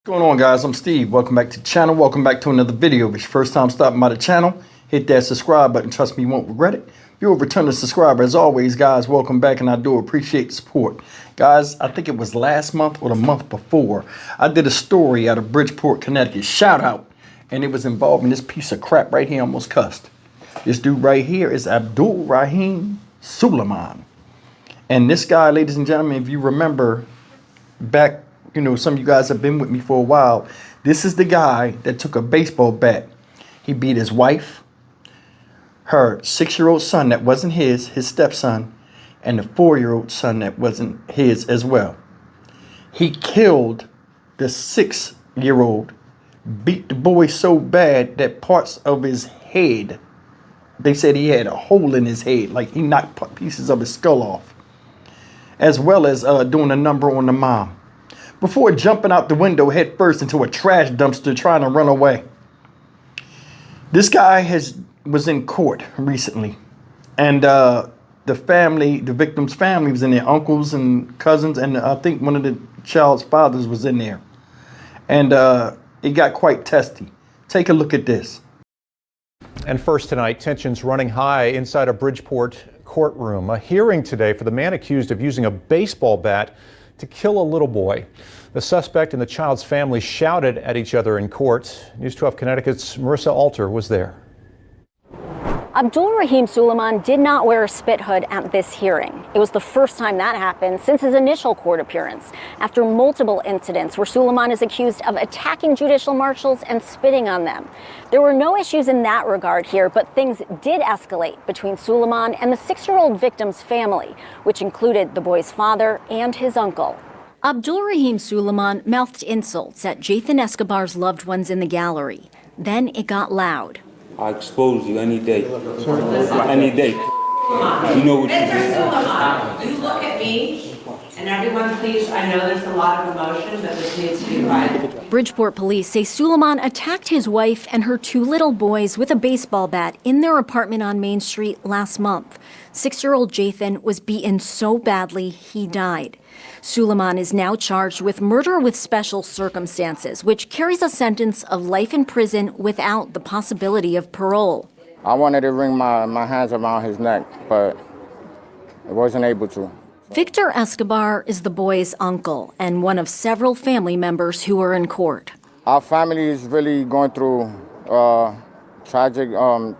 What's going on, guys? I'm Steve. Welcome back to the channel. Welcome back to another video. If it's your first time stopping by the channel, hit that subscribe button. Trust me, you won't regret it. If you're a returning subscriber, as always, guys, welcome back, and I do appreciate the support. Guys, I think it was last month or the month before, I did a story out of Bridgeport, Connecticut. Shout out. And it was involving this piece of crap right here. I almost cussed. This dude right here is Abdul Rahim Suleiman. And this guy, ladies and gentlemen, if you remember back, some of you guys have been with me for a while. This is the guy that took a baseball bat. He beat his wife, her 6-year-old son that wasn't his stepson, and the 4-year-old son that wasn't his as well. He killed the 6-year-old, beat the boy so bad that parts of his head, they said he had a hole in his head, like he knocked pieces of his skull off, as well as doing a number on the mom, before jumping out the window head first into a trash dumpster trying to run away. This guy was in court recently, and the victim's family was in there, uncles and cousins, and I think one of the child's fathers was in there. And it got quite testy. Take a look at this. And first tonight, tensions running high inside a Bridgeport courtroom. A hearing today for the man accused of using a baseball bat to kill a little boy. The suspect and the child's family shouted at each other in court. News 12 Connecticut's Marissa Alter was there. Abdul Rahim Suleiman did not wear a spit hood at this hearing. It was the first time that happened since his initial court appearance, after multiple incidents where Suleiman is accused of attacking judicial marshals and spitting on them. There were no issues in that regard here, but things did escalate between Suleiman and the 6-year-old victim's family, which included the boy's father and his uncle. Abdul Rahim Suleiman mouthed insults at Jathan Escobar's loved ones in the gallery. Then it got loud. I expose you any day. Any day. You know what you do. Mr. Suleiman, you look at me, and everyone please, I know there's a lot of emotion, but this needs to be right. Bridgeport police say Suleiman attacked his wife and her 2 little boys with a baseball bat in their apartment on Main Street last month. 6-year-old Jathan was beaten so badly he died. Suleiman is now charged with murder with special circumstances, which carries a sentence of life in prison without the possibility of parole. I wanted to wring my hands around his neck, but I wasn't able to. Victor Escobar is the boy's uncle and one of several family members who are in court. Our family is really going through a tragic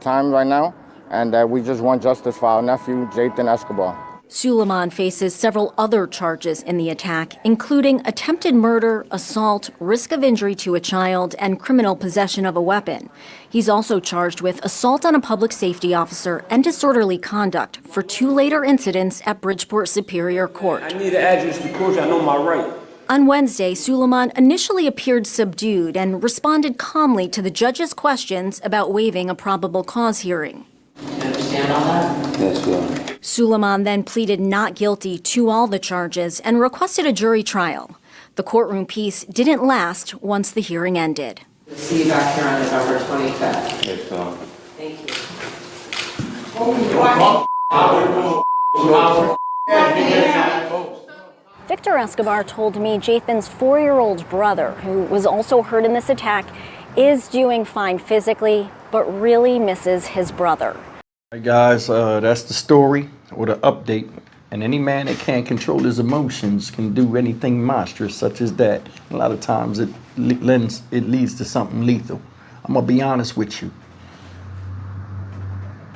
time right now, and we just want justice for our nephew, Jathan Escobar. Suleiman faces several other charges in the attack, including attempted murder, assault, risk of injury to a child, and criminal possession of a weapon. He's also charged with assault on a public safety officer and disorderly conduct for 2 later incidents at Bridgeport Superior Court. I need an address to court. I know my right. On Wednesday, Suleiman initially appeared subdued and responded calmly to the judge's questions about waiving a probable cause hearing. You understand all that? Yes, sir. Suleiman then pleaded not guilty to all the charges and requested a jury trial. The courtroom peace didn't last once the hearing ended. We'll see you back here on November 25th. Yes, sir. Thank you. Victor Escobar told me Jathan's 4-year-old brother, who was also hurt in this attack, is doing fine physically, but really misses his brother. All right, guys, that's the story or the update. And any man that can't control his emotions can do anything monstrous such as that. A lot of times it leads to something lethal. I'm going to be honest with you.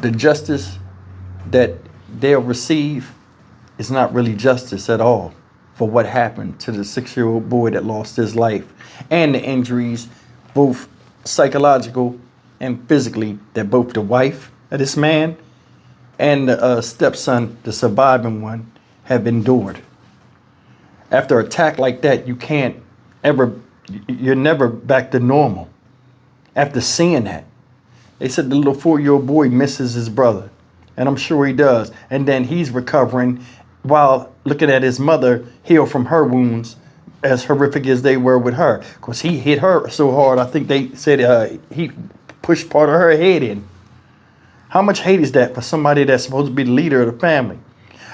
The justice that they'll receive is not really justice at all for what happened to the 6-year-old boy that lost his life and the injuries, both psychological and physically, that both the wife of this man and the stepson, the surviving one, have endured. After an attack like that, you're never back to normal. After seeing that, they said the little 4-year-old boy misses his brother, and I'm sure he does. And then he's recovering while looking at his mother heal from her wounds, as horrific as they were with her. Because he hit her so hard, I think they said he pushed part of her head in. How much hate is that for somebody that's supposed to be the leader of the family?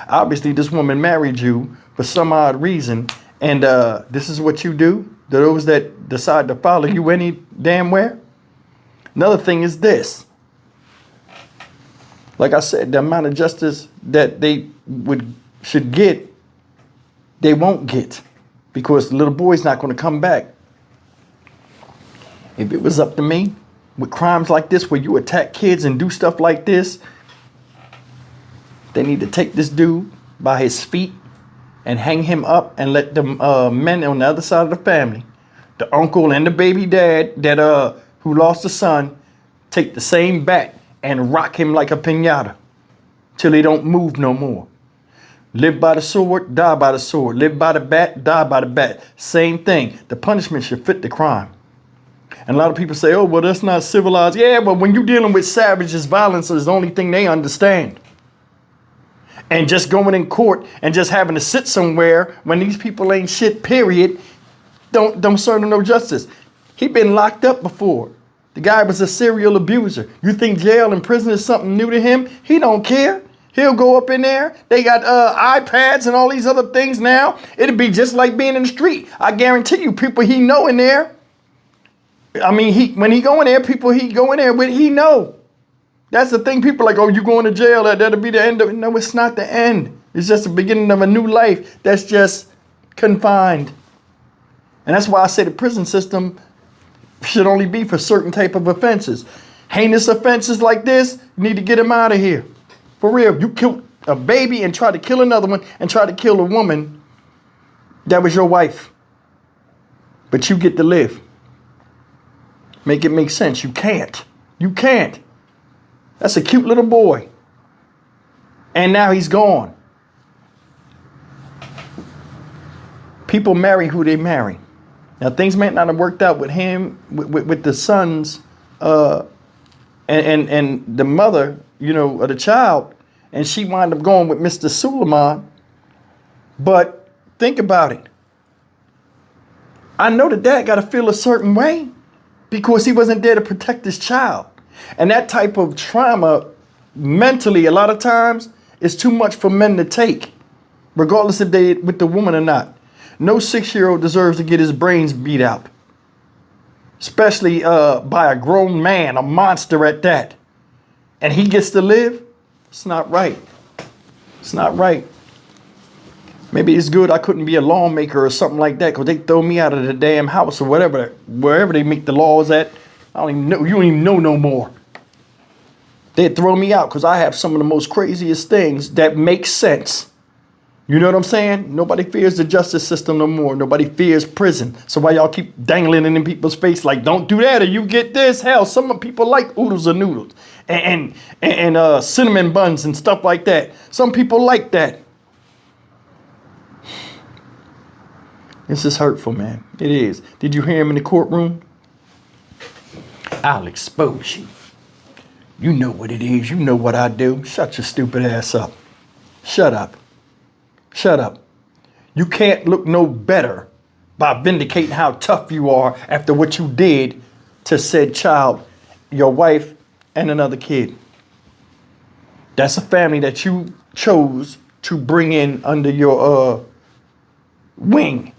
Obviously, this woman married you for some odd reason, and this is what you do to those that decide to follow you any damn where. Another thing is this. Like I said, the amount of justice that they should get, they won't get, because the little boy's not going to come back. If it was up to me, with crimes like this where you attack kids and do stuff like this, they need to take this dude by his feet and hang him up and let the men on the other side of the family, the uncle and the baby dad that who lost a son, take the same bat and rock him like a piñata till he don't move no more. Live by the sword, die by the sword. Live by the bat, die by the bat. Same thing. The punishment should fit the crime. And a lot of people say, oh, well, that's not civilized. Yeah, but when you're dealing with savages, violence is the only thing they understand. And just going in court and just having to sit somewhere when these people ain't shit, period, don't serve them no justice. He been locked up before. The guy was a serial abuser. You think jail and prison is something new to him? He don't care. He'll go up in there. They got iPads and all these other things now. It'd be just like being in the street. I guarantee you, people he know in there. I mean, when he go in there, people he go in there with, he know. That's the thing. People are like, oh, you going to jail? That'll be the end of it. No, it's not the end. It's just the beginning of a new life that's just confined. And that's why I say the prison system should only be for certain type of offenses. Heinous offenses like this, you need to get him out of here. For real, you killed a baby and tried to kill another one and tried to kill a woman that was your wife. But you get to live. Make it make sense. You can't. You can't. That's a cute little boy. And now he's gone. People marry who they marry. Now, things might not have worked out with him, with the sons, and the mother, you know, of the child, and she wound up going with Mr. Suleiman. But think about it. I know the dad got to feel a certain way because he wasn't there to protect his child. And that type of trauma, mentally, a lot of times, is too much for men to take, regardless if they with the woman or not. No 6-year-old deserves to get his brains beat out, especially by a grown man, a monster at that. And he gets to live? It's not right. It's not right. Maybe it's good I couldn't be a lawmaker or something like that, because they throw me out of the damn house or whatever, wherever they make the laws at. I don't even know. You don't even know no more. They'd throw me out because I have some of the most craziest things that make sense. You know what I'm saying? Nobody fears the justice system no more. Nobody fears prison. So why y'all keep dangling it in people's face like, don't do that or you get this? Hell, some people like oodles and noodles and cinnamon buns and stuff like that. Some people like that. This is hurtful, man. It is. Did you hear him in the courtroom? I'll expose you. You know what it is. You know what I do. Shut your stupid ass up. Shut up. Shut up. You can't look no better by vindicating how tough you are after what you did to said child, your wife, and another kid. That's a family that you chose to bring in under your wing.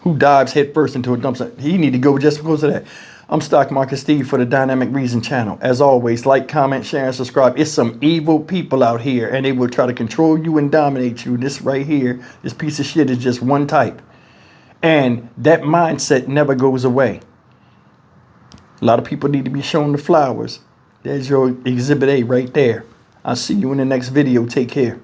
Who dives head first into a dump site? He need to go just because of that. I'm Stock Market Steve for the Dynamic Reason channel. As always, like, comment, share, and subscribe. It's some evil people out here, and they will try to control you and dominate you. This right here, this piece of shit is just one type. And that mindset never goes away. A lot of people need to be shown the flowers. There's your Exhibit A right there. I'll see you in the next video. Take care.